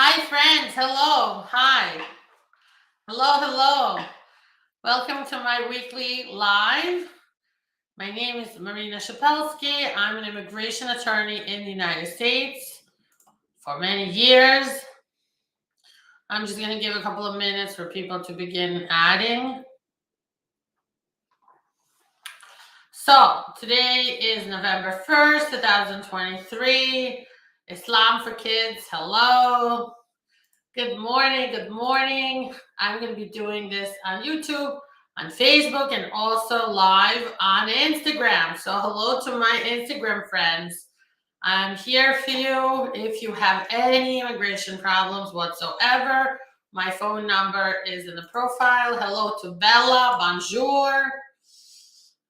Hi, friends. Hello. Hi. Hello, hello. Welcome to my weekly live. My name is Marina Shepelsky. I'm an immigration attorney in the United States for many years. I'm just going to give a couple of minutes for people to begin adding. So, today is November 1st, 2023. Islam for Kids. Hello. Good morning. Good morning. I'm going to be doing this on YouTube, on Facebook, and also live on Instagram. So, hello to my Instagram friends. I'm here for you if you have any immigration problems whatsoever. My phone number is in the profile. Hello to Bella. Bonjour.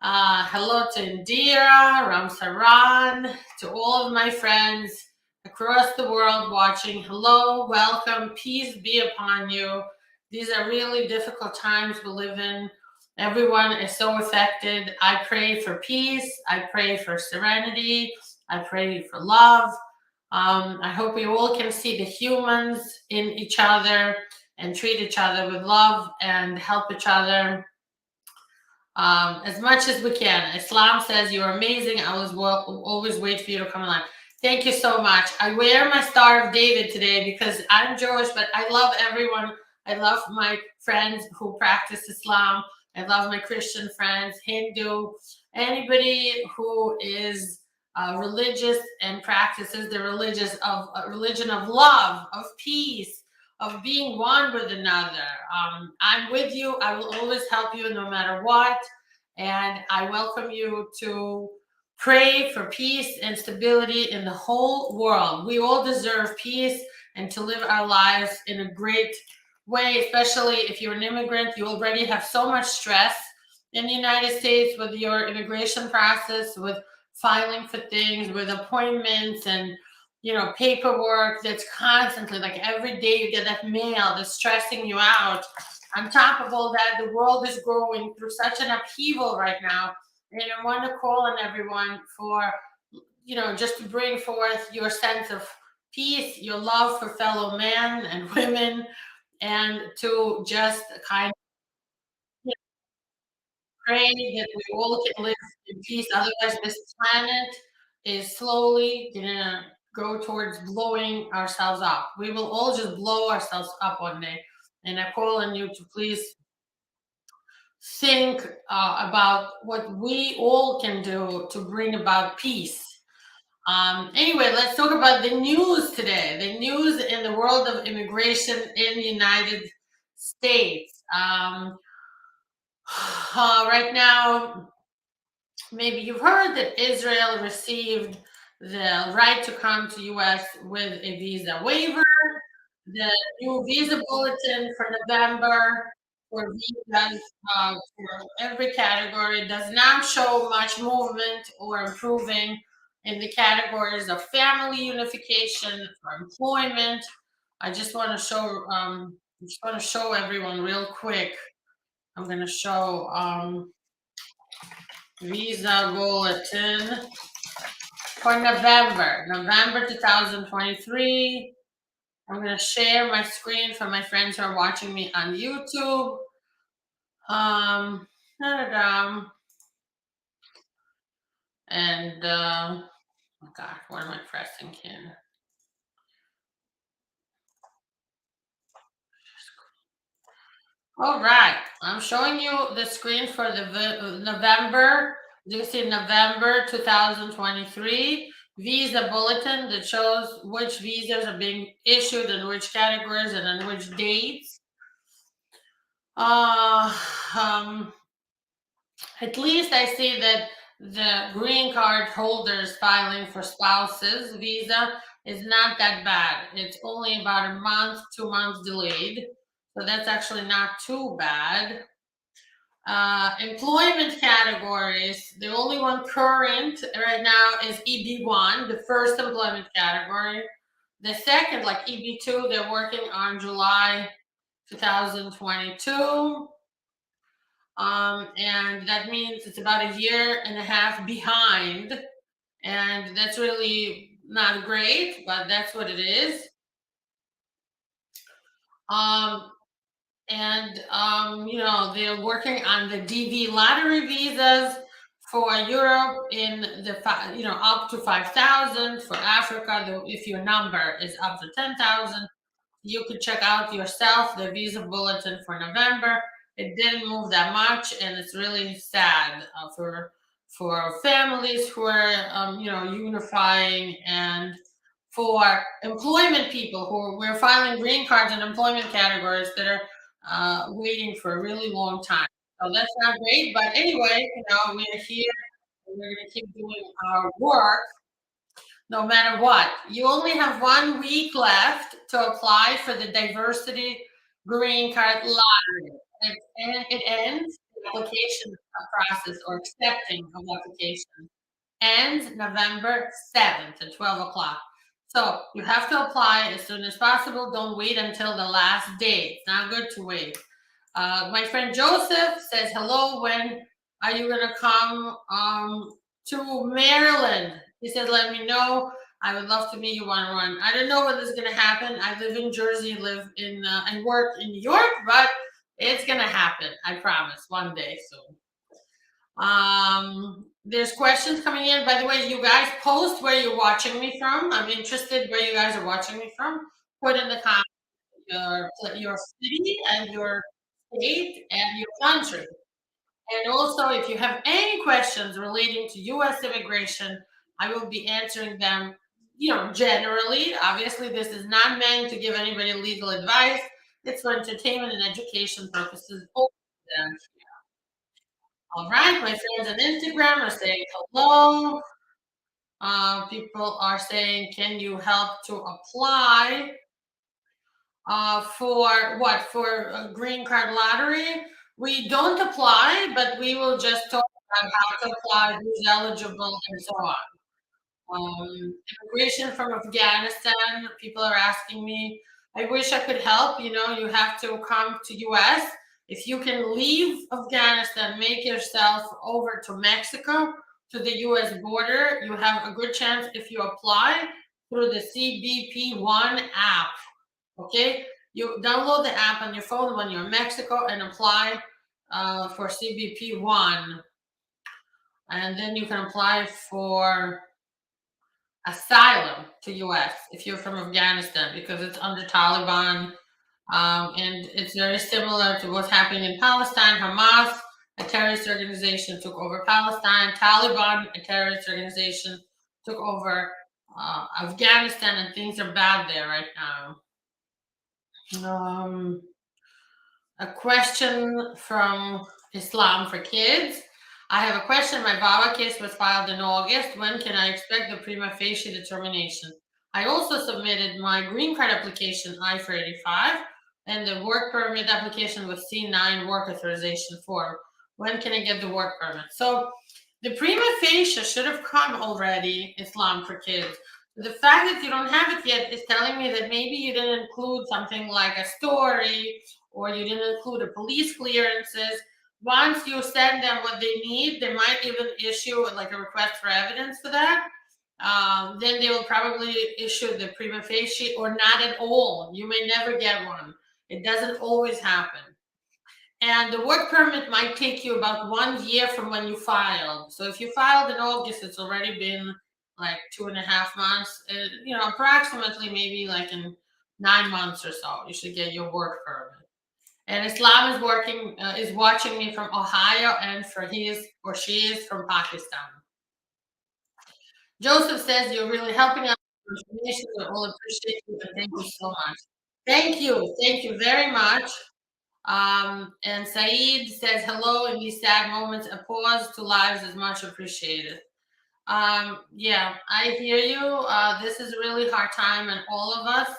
Hello to Indira, Ramsaran, to all of my friends across the world watching. Hello, welcome, peace be upon you. These are really difficult times we live in. Everyone is so affected. I pray for peace. I pray for serenity. I pray for love. I hope we all can see the humans in each other and treat each other with love and help each other as much as we can. Islam says you're amazing. I was always wait for you to come alive. Thank you so much. I wear my Star of David today because I'm Jewish, but I love everyone. I love my friends who practice Islam. I love my Christian friends, Hindu, anybody who is religious and practices the religion of love, of peace, of being one with another. I'm with you. I will always help you no matter what. And I welcome you to pray for peace and stability in the whole world. We all deserve peace and to live our lives in a great way, especially if you're an immigrant. You already have so much stress in the United States with your immigration process, with filing for things, with appointments and paperwork that's constantly, like every day you get that mail that's stressing you out. On top of all that, the world is going through such an upheaval right now. And I want to call on everyone for, just to bring forth your sense of peace, your love for fellow men and women, and to just kind of pray that we all can live in peace. Otherwise, this planet is slowly gonna go towards blowing ourselves up. We will all just blow ourselves up one day. And I call on you to please think about what we all can do to bring about peace. Anyway, let's talk about the news today. The news in the world of immigration in the United States. Right now, maybe you've heard that Israel received the right to come to U.S. with a visa waiver. The new visa bulletin for November for visas for every category does not show much movement or improving in the categories of family unification for employment. I just want to show everyone real quick. I'm going to show visa bulletin for November 2023. I'm going to share my screen for my friends who are watching me on YouTube. Da-da-dum. And oh God, what am I pressing here? All right, I'm showing you the screen for the November. Do you see November 2023 visa bulletin that shows which visas are being issued in which categories and on which dates? Uh, um, At least I see that the green card holders filing for spouses visa is not that bad. It's only about a month, 2 months delayed. So that's actually not too bad. Employment categories, the only one current right now is EB1, the first employment category. The second, like EB2, they're working on July 2022. And that means it's about a year and a half behind. And that's really not great, but that's what it is. Um, they're working on the DV lottery visas for Europe in up to 5,000. For Africa, if your number is up to 10,000, you could check out yourself the visa bulletin for November. It didn't move that much, and it's really sad for families who are unifying, and for employment people who we're filing green cards in employment categories that are waiting for a really long time. So that's not great. But anyway, we're here and we're going to keep doing our work no matter what. You only have 1 week left to apply for the diversity green card lottery. And it ends the application process or accepting of application ends November 7th at 12 o'clock. So you have to apply as soon as possible. Don't wait until the last day. It's not good to wait. My friend Joseph says, hello, when are you going to come to Maryland? He said, let me know. I would love to meet you one-on-one. I don't know when this is going to happen. I live in Jersey, live in and work in New York, but it's going to happen. I promise, one day soon. There's questions coming in. By the way, you guys post where you're watching me from. I'm interested where you guys are watching me from. Put in the comments your city and your state and your country. And also, if you have any questions relating to U.S. immigration, I will be answering them, generally. Obviously, this is not meant to give anybody legal advice. It's for entertainment and education purposes. All right, my friends on Instagram are saying hello. People are saying, can you help to apply for what? For a green card lottery? We don't apply, but we will just talk about how to apply, who's eligible, and so on. Immigration from Afghanistan, people are asking me. I wish I could help. You have to come to US. If you can leave Afghanistan, make yourself over to Mexico, to the US border, you have a good chance if you apply through the CBP1 app. Okay? You download the app on your phone when you're in Mexico and apply for CBP1. And then you can apply for asylum to US if you're from Afghanistan, because it's under Taliban, and it's very similar to what's happening in Palestine. Hamas, a terrorist organization, took over Palestine. Taliban, a terrorist organization, took over Afghanistan, and things are bad there right now. A question from Islam for Kids. I have a question. My Baba case was filed in August. When can I expect the prima facie determination? I also submitted my green card application, I-485, and the work permit application with C9 work authorization form. When can I get the work permit? So the prima facie should have come already, Islam for Kids. The fact that you don't have it yet is telling me that maybe you didn't include something like a story, or you didn't include a police clearances. Once you send them what they need, they might even issue like a request for evidence for that. Then they will probably issue the prima facie, or not at all. You may never get one. It doesn't always happen. And the work permit might take you about 1 year from when you filed. So if you filed in August, it's already been like 2.5 months. Approximately maybe like in 9 months or so, you should get your work permit. And Islam is watching me from Ohio, and she is from Pakistan. Joseph says, you're really helping us with information. We all appreciate you, and thank you so much. Thank you very much. And Saeed says, hello, in these sad moments, a pause to lives is much appreciated. Yeah, I hear you. This is a really hard time, and all of us,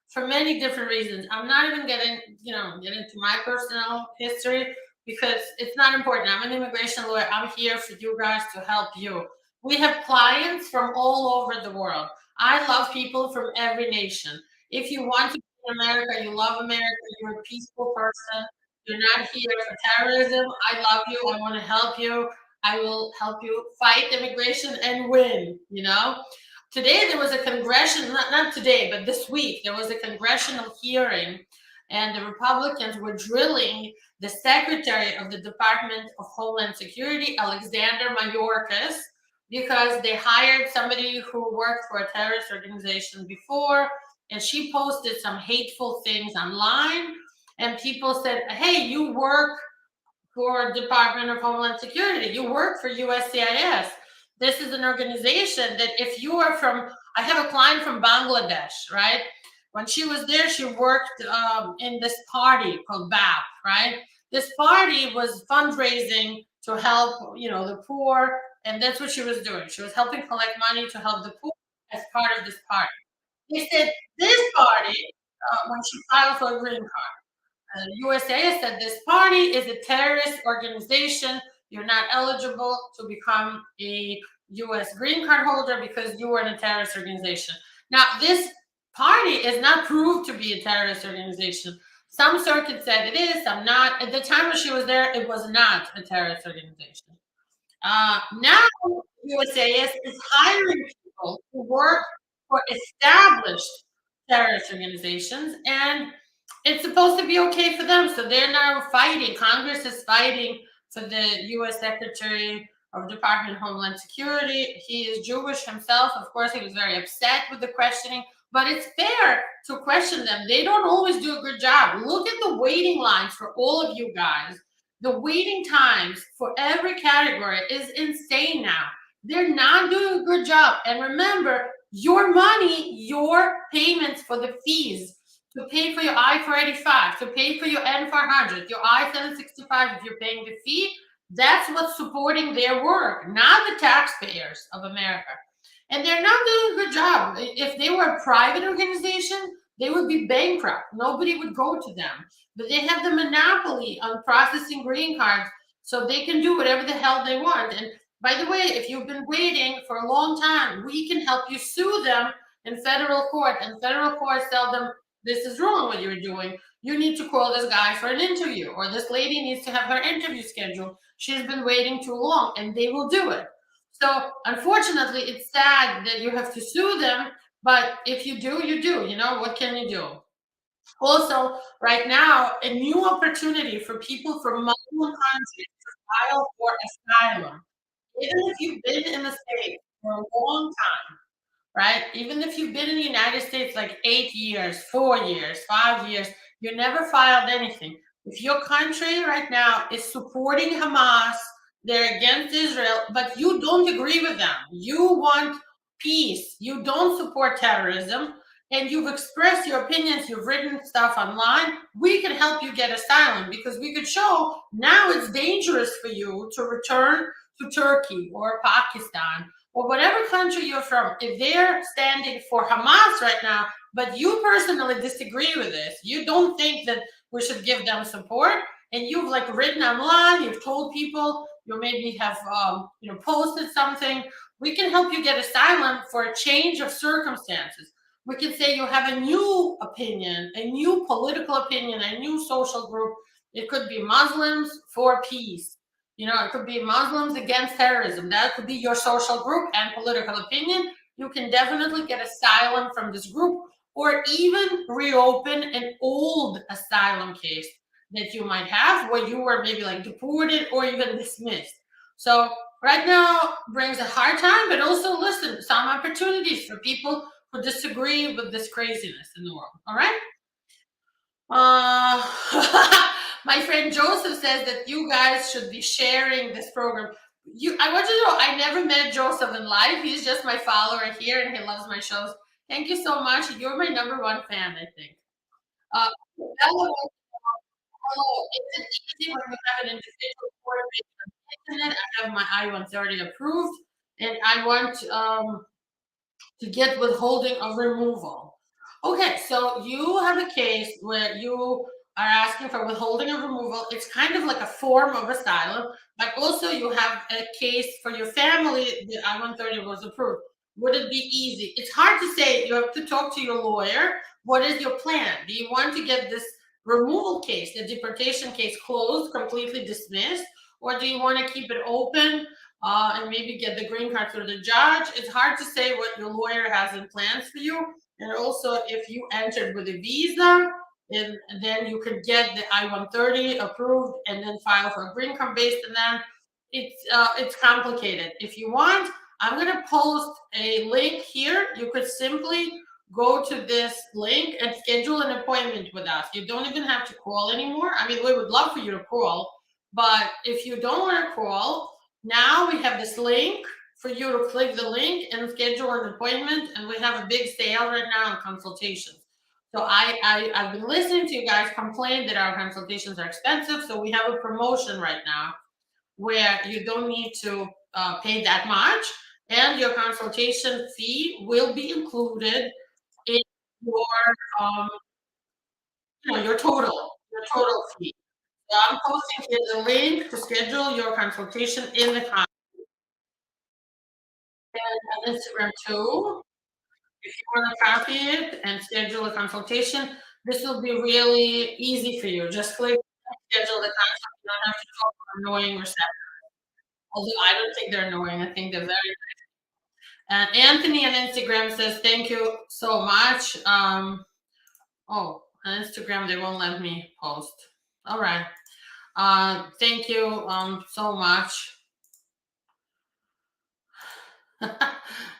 for many different reasons. I'm not even getting into my personal history, because it's not important. I'm an immigration lawyer. I'm here for you guys to help you. We have clients from all over the world. I love people from every nation. If you want to be in America, you love America, you're a peaceful person, you're not here for terrorism, I love you, I want to help you. I will help you fight immigration and win, today there was a congressional, not today, but this week, there was a congressional hearing, and the Republicans were drilling the Secretary of the Department of Homeland Security, Alexander Mayorkas, because they hired somebody who worked for a terrorist organization before, and she posted some hateful things online, and people said, hey, you work for Department of Homeland Security. You work for USCIS. This is an organization that if you are from, I have a client from Bangladesh, right? When she was there, she worked in this party called BAP, right? This party was fundraising to help, the poor, and that's what she was doing. She was helping collect money to help the poor as part of this party. They said this party, when she filed for a green card, USA said this party is a terrorist organization. You're not eligible to become a US green card holder because you were in a terrorist organization. Now, this party is not proved to be a terrorist organization. Some circuits said it is, some not. At the time when she was there, it was not a terrorist organization. Now, USAS is hiring people to work for established terrorist organizations, and it's supposed to be okay for them. So they're now fighting. Congress is fighting for the U.S. Secretary of Department of Homeland Security. He is Jewish himself. Of course, he was very upset with the questioning, but it's fair to question them. They don't always do a good job. Look at the waiting lines for all of you guys. The waiting times for every category is insane now. They're not doing a good job. And remember, your money, your payments for the fees, to pay for your I-485, to pay for your N-400, your I-765, if you're paying the fee, that's what's supporting their work, not the taxpayers of America. And they're not doing a good job. If they were a private organization, they would be bankrupt. Nobody would go to them. But they have the monopoly on processing green cards, so they can do whatever the hell they want. And by the way, if you've been waiting for a long time, we can help you sue them in federal court. And federal courts tell them, this is wrong what you're doing. You need to call this guy for an interview, or this lady needs to have her interview scheduled. She's been waiting too long, and they will do it. So unfortunately, it's sad that you have to sue them, but if you do, you do. What can you do? Also, right now, a new opportunity for people from Muslim countries to file for asylum. Even if you've been in the States for a long time, right? Even if you've been in the United States like 8 years, 4 years, 5 years, you never filed anything. If your country right now is supporting Hamas, they're against Israel, but you don't agree with them, you want peace, you don't support terrorism, and you've expressed your opinions, you've written stuff online, we can help you get asylum because we could show now it's dangerous for you to return to Turkey or Pakistan or whatever country you're from. If they're standing for Hamas right now, but you personally disagree with this, you don't think that we should give them support, and you've written online, you've told people, you maybe have posted something, we can help you get asylum for a change of circumstances. We can say you have a new opinion, a new political opinion, a new social group. It could be Muslims for peace. It could be Muslims against terrorism. That could be your social group and political opinion. You can definitely get asylum from this group, or even reopen an old asylum case that you might have where you were maybe deported or even dismissed. So right now brings a hard time, but also listen, some opportunities for people who disagree with this craziness in the world. All right. My friend Joseph says that you guys should be sharing this program. I want you to know, I never met Joseph in life. He's just my follower here, and he loves my shows. Thank you so much. You're my number one fan, I think. Hello, hello. Is it easy when you have an individual court based on the internet? I have my I-130 approved, and I want to get withholding of removal. Okay, so you have a case where you are asking for withholding of removal. It's kind of like a form of asylum, but also you have a case for your family. The I-130 was approved. Would it be easy? It's hard to say. You have to talk to your lawyer. What is your plan? Do you want to get this removal case, the deportation case, closed, completely dismissed, or do you want to keep it open and maybe get the green card through the judge. It's hard to say what your lawyer has in plans for you. And also, if you entered with a visa, and then you could get the I-130 approved and then file for a green card based on that. It's complicated. If you want, I'm going to post a link here. You could simply go to this link and schedule an appointment with us. You don't even have to call anymore. I mean, we would love for you to call, but if you don't want to call, now we have this link for you to click the link and schedule an appointment, and we have a big sale right now on consultations. So I've been listening to you guys complain that our consultations are expensive, so we have a promotion right now where you don't need to pay that much, and your consultation fee will be included in your um, your total fee. So I'm posting here the link to schedule your consultation in the comments on Instagram too. If you want to copy it and schedule a consultation, this will be really easy for you. Just click schedule the consult. You don't have to talk annoying reception. Although I don't think they're annoying. I think they're very. And Anthony on Instagram says thank you so much. Oh, on Instagram they won't let me post. All right. Thank you so much.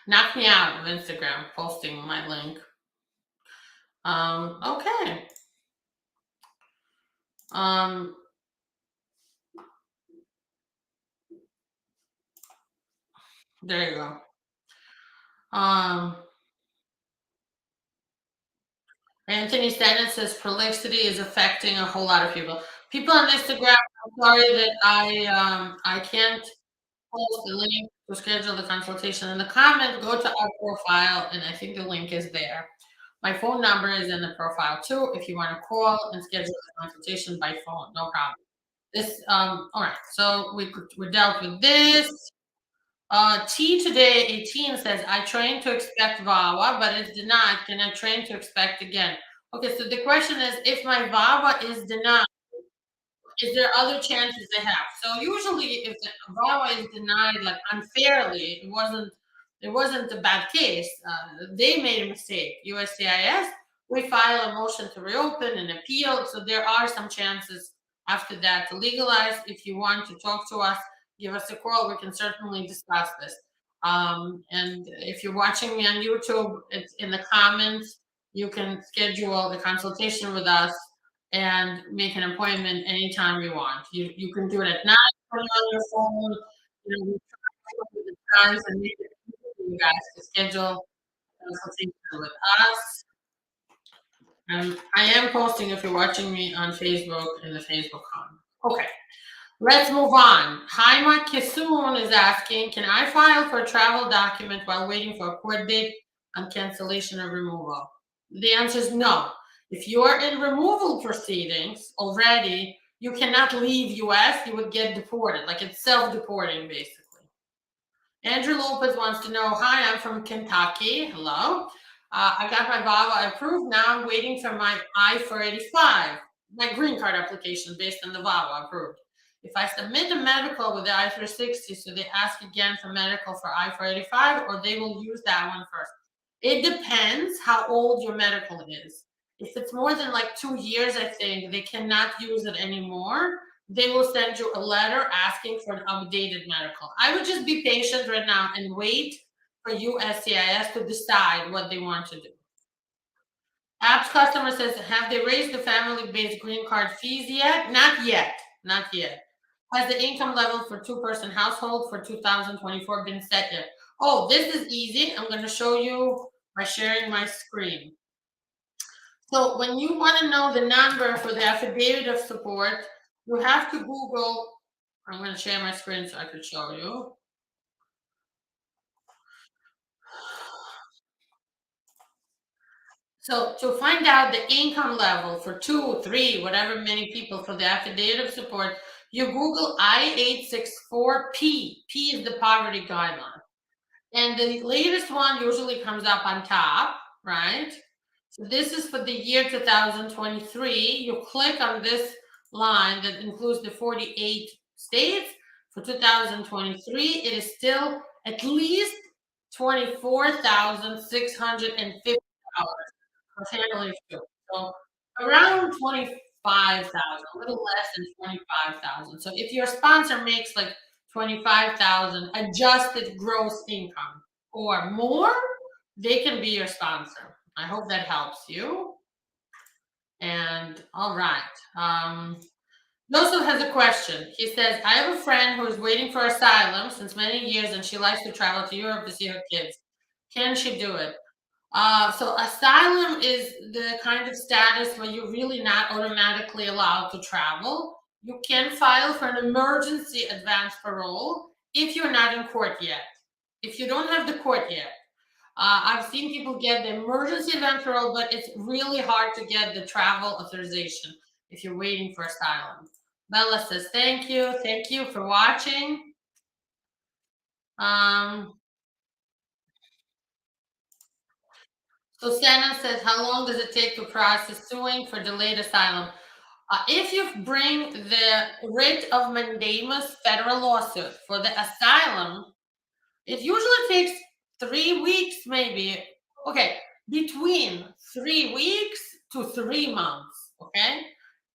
Knock me out of Instagram posting my link. Okay. There you go. Anthony Stanton says prolixity is affecting a whole lot of people. People on Instagram, I'm sorry that I can't post the link to schedule the consultation. In the comment, go to our profile, and I think the link is there. My phone number is in the profile too. If you want to call and schedule the consultation by phone, no problem. All right. So we dealt with this. T today 18 says, I trained to expect VAWA, but it's denied. Can I train to expect again? Okay, so the question is, if my VAWA is denied, is there other chances they have? So usually if the VAWA is denied like unfairly, it wasn't a bad case. They made a mistake. USCIS, we file a motion to reopen and appeal. So there are some chances after that to legalize. If you want to talk to us, give us a call. We can certainly discuss this. And if you're watching me on YouTube, it's in the comments. You can schedule the consultation with us and make an appointment anytime you want. You can do it at night, put it on your phone. We try to the times and make it easy for you guys to schedule a consultation with us. And I am posting if you're watching me on Facebook in the Facebook comment. Okay. Let's move on. Haima Kisoon is asking, can I file for a travel document while waiting for a court date on cancellation or removal? The answer is no. If you're in removal proceedings already, you cannot leave US, you would get deported. Like it's self-deporting basically. Andrew Lopez wants to know, hi, I'm from Kentucky. Hello. I got my VAWA approved. Now I'm waiting for my I-485, my green card application based on the VAWA approved. If I submit a medical with the I-360, so they ask again for medical for I-485, or they will use that one first. It depends how old your medical is. If it's more than like 2 years, I think, they cannot use it anymore. They will send you a letter asking for an updated medical. I would just be patient right now and wait for USCIS to decide what they want to do. Apps customer says, have they raised the family-based green card fees yet? Not yet. Not yet. Has the income level for two-person household for 2024 been set yet? Oh, this is easy. I'm going to show you by sharing my screen. So when you want to know the number for the affidavit of support, you have to Google. I'm going to share my screen so I could show you. So to find out the income level for 2, 3, whatever many people for the affidavit of support, you Google I-864P. P is the poverty guideline. And the latest one usually comes up on top, right? So this is for the year 2023. You click on this line that includes the 48 states. for 2023, it is still at least $24,650 for family food. So around 25,000, a little less than 25,000. So if your sponsor makes like 25,000 adjusted gross income or more, they can be your sponsor. I hope that helps you. And all right. Joseph has a question. He says, I have a friend who is waiting for asylum since many years and she likes to travel to Europe to see her kids. Can she do it? So asylum is the kind of status where you're really not automatically allowed to travel. You can file for an emergency advance parole if you're not in court yet. If you don't have the court yet. I've seen people get the emergency advance parole, but it's really hard to get the travel authorization if you're waiting for asylum. Bella says, thank you. Thank you for watching. So Shannon says, how long does it take to process suing for delayed asylum? If you bring the writ of mandamus federal lawsuit for the asylum, it usually takes 3 weeks, maybe. Okay, between 3 weeks to 3 months. Okay,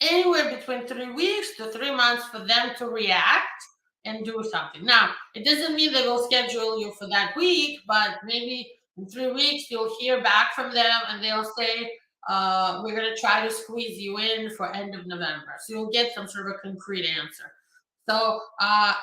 anywhere between 3 weeks to 3 months for them to react and do something. Now, it doesn't mean they will schedule you for that week, but maybe in 3 weeks you'll hear back from them and they'll say, we're going to try to squeeze you in for end of November. So you'll get some sort of a concrete answer. So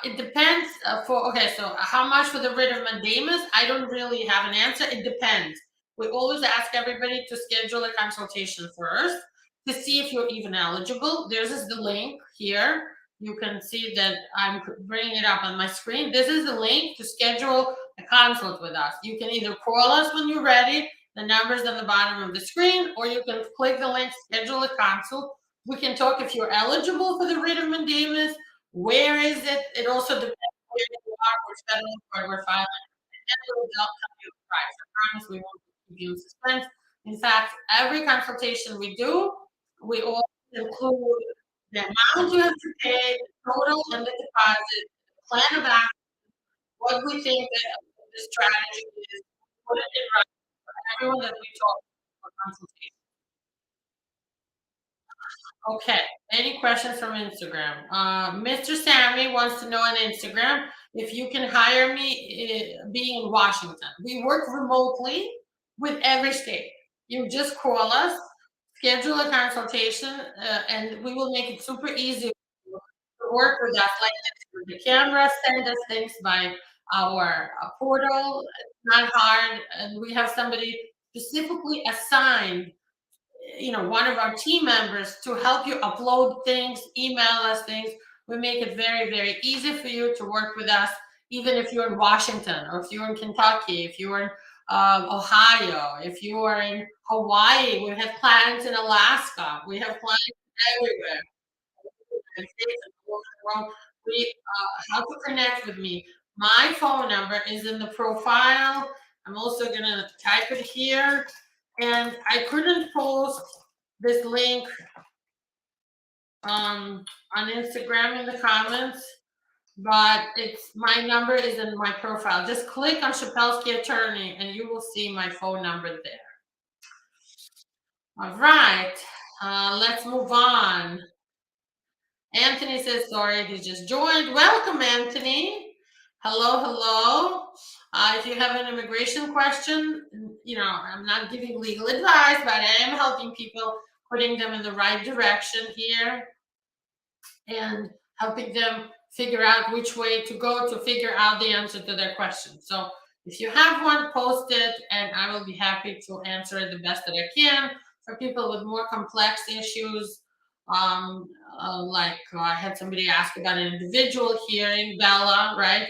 it depends okay, so how much for the writ of mandamus? I don't really have an answer. It depends. We always ask everybody to schedule a consultation first to see if you're even eligible. This is the link here. You can see that I'm bringing it up on my screen. This is the link to schedule a consult with us. You can either call us when you're ready, the number's on the bottom of the screen, or you can click the link, schedule a consult. We can talk if you're eligible for the writ of mandamus. Where is it? It also depends where you are, which federal court we're filing. And then we'll tell you the price. I promise we won't keep you in suspense. In fact, every consultation we do, we also include the amount you have to pay, the total and the deposit, the plan of action, what we think that the strategy is, put it in writing for everyone that we talk to for consultation. Okay, any questions from Instagram? Mr. Sammy wants to know on Instagram if you can hire me being in Washington. We work remotely with every state. You just call us, schedule a consultation, and we will make it super easy to work with us like this with the camera, send us things by our portal. It's not hard, and we have somebody specifically assigned, one of our team members to help you upload things, email us things. We make it very, very easy for you to work with us, even if you're in Washington or if you're in Kentucky, if you're in Ohio, if you are in Hawaii. We have clients in Alaska. We have clients everywhere. How to connect with me. My phone number is in the profile. I'm also going to type it here. And I couldn't post this link on Instagram in the comments, but my number is in my profile. Just click on Shepelsky Attorney and you will see my phone number there. All right, let's move on. Anthony says, sorry, he just joined. Welcome, Anthony. Hello, hello. If you have an immigration question, I'm not giving legal advice, but I am helping people, putting them in the right direction here and helping them figure out which way to go to figure out the answer to their question. So if you have one, post it, and I will be happy to answer it the best that I can. For people with more complex issues, I had somebody ask about an individual hearing, Bella, right?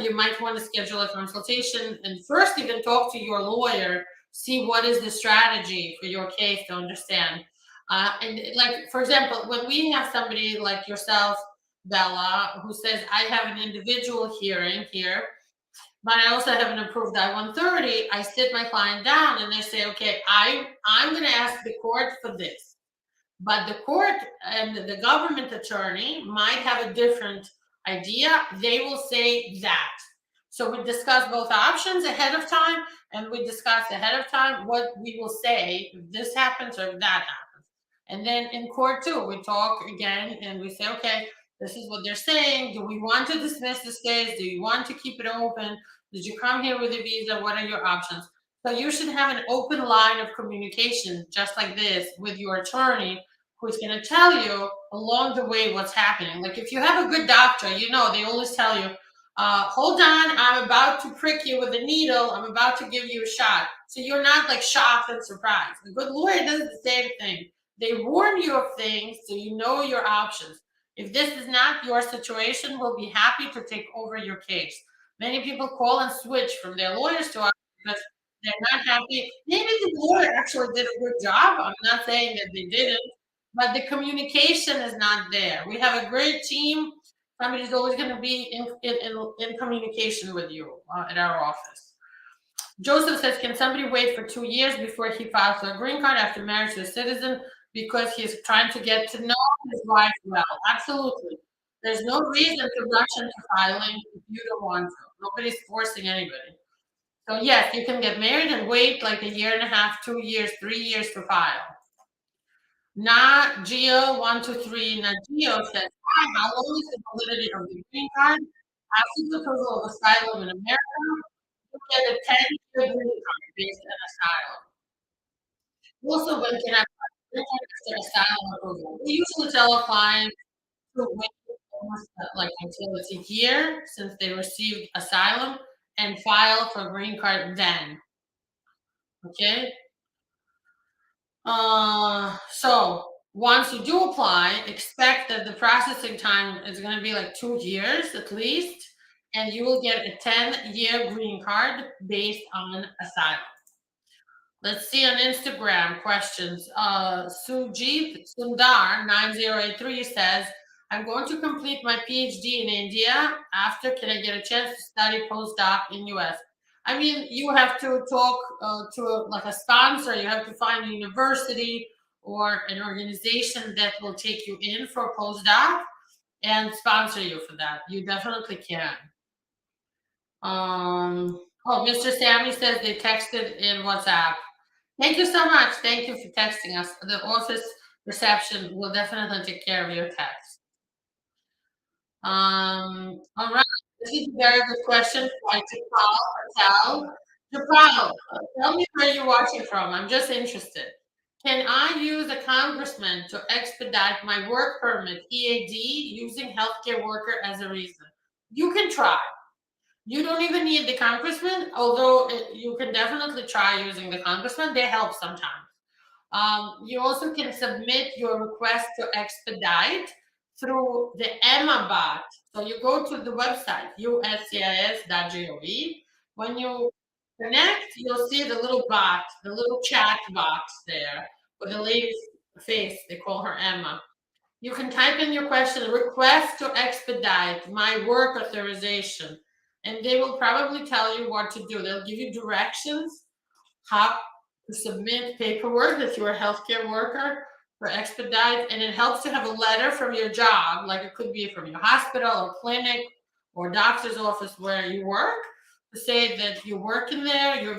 You might want to schedule a consultation and first even talk to your lawyer, see what is the strategy for your case to understand. And like, for example, when we have somebody like yourself, Bella, who says, I have an individual hearing here, but I also have an approved I-130, I sit my client down and they say, okay, I'm going to ask the court for this. But the court and the government attorney might have a different idea, they will say that. So we discuss both options ahead of time, and we discuss ahead of time what we will say if this happens or if that happens. And then in court too, we talk again and we say, okay, this is what they're saying. Do we want to dismiss this case? Do you want to keep it open? Did you come here with a visa? What are your options? So you should have an open line of communication, just like this, with your attorney, who's going to tell you along the way what's happening. Like if you have a good doctor, they always tell you, hold on, I'm about to prick you with a needle. I'm about to give you a shot. So you're not like shocked and surprised. A good lawyer does the same thing. They warn you of things so you know your options. If this is not your situation, we'll be happy to take over your case. Many people call and switch from their lawyers to us because they're not happy. Maybe the lawyer actually did a good job. I'm not saying that they didn't, but the communication is not there. We have a great team. Somebody's always going to be in communication with you at our office. Joseph says, can somebody wait for 2 years before he files for a green card after marriage to a citizen because he's trying to get to know his wife well? Absolutely. There's no reason to rush into filing if you don't want to. Nobody's forcing anybody. So yes, you can get married and wait like a year and a half, 2 years, 3 years to file. Not Geo123, not Geo says, hi, how long is the validity of the green card? After the approval of asylum in America, you get a 10-year green card based on asylum. Also, when can I apply for green card after asylum approval? We usually tell our clients to wait almost like until it's a year since they received asylum and file for green card then. Okay. So once you do apply, expect that the processing time is going to be like 2 years at least, and you will get a 10-year green card based on asylum. Let's see on Instagram questions. Sujit Sundar 9083 says, I'm going to complete my PhD in India. After, can I get a chance to study postdoc in US? I mean, you have to talk like a sponsor. You have to find a university or an organization that will take you in for a postdoc and sponsor you for that. You definitely can. Mr. Sammy says they texted in WhatsApp. Thank you so much. Thank you for texting us. The office reception will definitely take care of your text. All right. This is a very good question by Japal Patel. Japal, tell me where you're watching from. I'm just interested. Can I use a congressman to expedite my work permit, EAD, using healthcare worker as a reason? You can try. You don't even need the congressman, although you can definitely try using the congressman. They help sometimes. You also can submit your request to expedite through the Emma bot. So you go to the website, uscis.gov. When you connect, you'll see the little bot, the little chat box there with the lady's face. They call her Emma. You can type in your question, request to expedite my work authorization, and they will probably tell you what to do. They'll give you directions how to submit paperwork if you're a healthcare worker for expedite, and it helps to have a letter from your job, like it could be from your hospital or clinic or doctor's office where you work, to say that you're working there, you're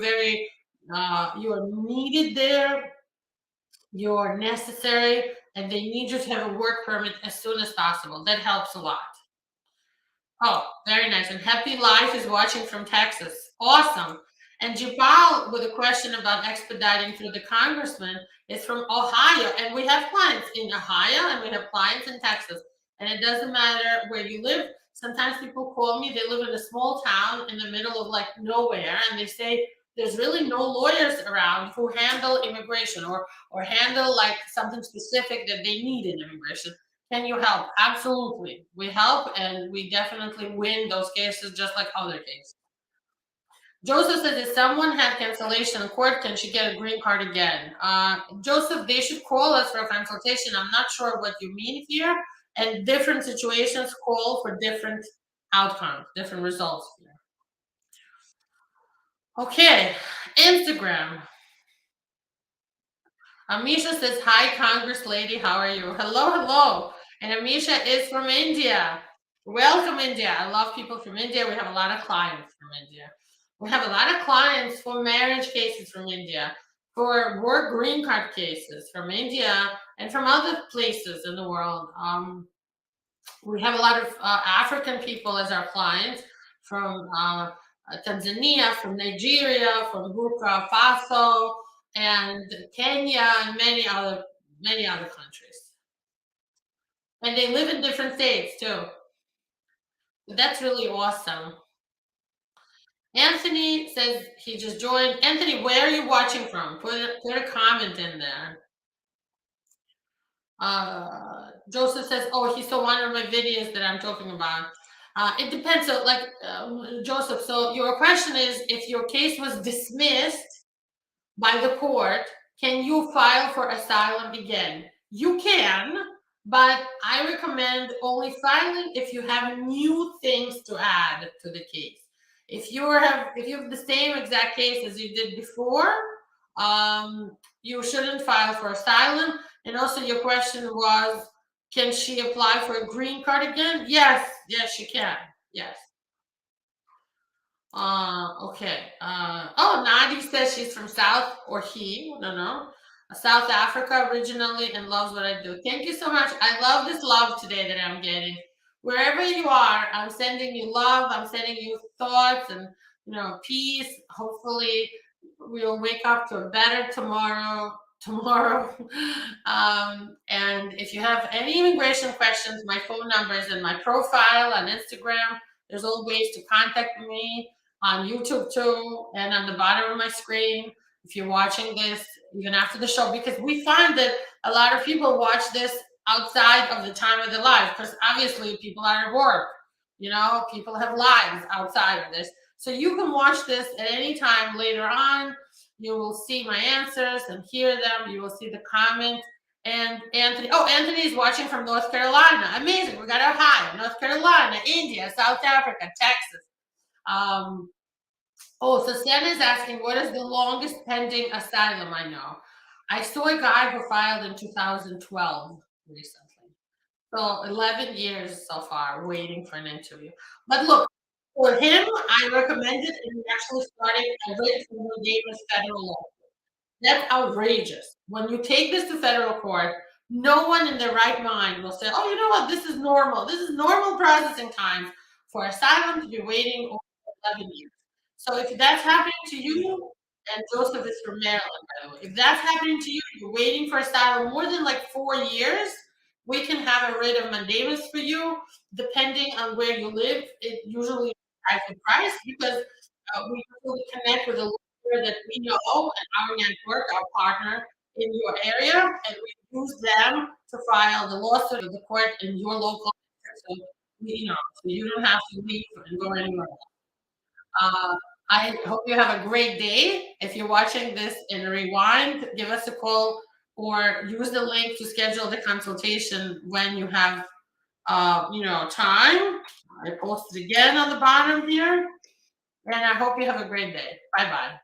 needed there, you're necessary, and they need you to have a work permit as soon as possible. That helps a lot. Oh, very nice. And Happy Life is watching from Texas. Awesome. And Jabal with a question about expediting through the congressman is from Ohio. And we have clients in Ohio and we have clients in Texas. And it doesn't matter where you live. Sometimes people call me, they live in a small town in the middle of like nowhere, and they say there's really no lawyers around who handle immigration or handle like something specific that they need in immigration. Can you help? Absolutely. We help and we definitely win those cases just like other cases. Joseph says, if someone had cancellation in court, can she get a green card again? Joseph, they should call us for a consultation. I'm not sure what you mean here. And different situations call for different outcomes, different results here. Okay, Instagram. Amisha says, hi, Congress lady, how are you? Hello, hello. And Amisha is from India. Welcome, India. I love people from India. We have a lot of clients from India. We have a lot of clients for marriage cases from India, for work green card cases from India, and from other places in the world. We have a lot of African people as our clients from Tanzania, from Nigeria, from Burkina Faso, and Kenya, and many other countries. And they live in different states too. That's really awesome. Anthony says he just joined. Anthony, where are you watching from? Put a comment in there. Joseph says, "Oh, he saw one of my videos that I'm talking about." It depends. So, like Joseph, so your question is, if your case was dismissed by the court, can you file for asylum again? You can, but I recommend only filing if you have new things to add to the case. If you have the same exact case as you did before, you shouldn't file for asylum. And also, your question was, can she apply for a green card again? Yes, she can. Yes. Okay. Oh, Nadi says she's from South, or he, I don't know, South Africa originally, and loves what I do. Thank you so much. I love this love today that I'm getting. Wherever you are, I'm sending you love. I'm sending you thoughts and peace. Hopefully, we'll wake up to a better tomorrow. Tomorrow. And if you have any immigration questions, my phone number is in my profile on Instagram. There's all ways to contact me on YouTube too, and on the bottom of my screen. If you're watching this, even after the show, because we find that a lot of people watch this outside of the time of their life, because obviously people are at work, people have lives outside of this. So you can watch this at any time later on. You will see my answers and hear them. You will see the comments. And Anthony is watching from North Carolina. Amazing. We got Ohio, North Carolina, India, South Africa, Texas. So Stan is asking, what is the longest pending asylum I know? I saw a guy who filed in 2012 recently. So 11 years so far waiting for an interview. But look, for him, I recommend it, and he actually started a writ from the Davis federal law. That's outrageous. When you take this to federal court, no one in their right mind will say, "Oh, you know what? This is normal. This is normal processing time for asylum to be waiting over 11 years." So if that's happening to you, and Joseph is from Maryland, by the way, if that's happening to you, you're waiting for asylum more than like 4 years, we can have a writ of mandamus for you, depending on where you live. It usually has a price because we usually connect with a that we know and our network, our partner in your area, and we use them to file the lawsuit of the court in your local area. So you don't have to leave and go anywhere else. I hope you have a great day. If you're watching this in rewind, give us a call or use the link to schedule the consultation when you have, time. I posted again on the bottom here, and I hope you have a great day. Bye bye.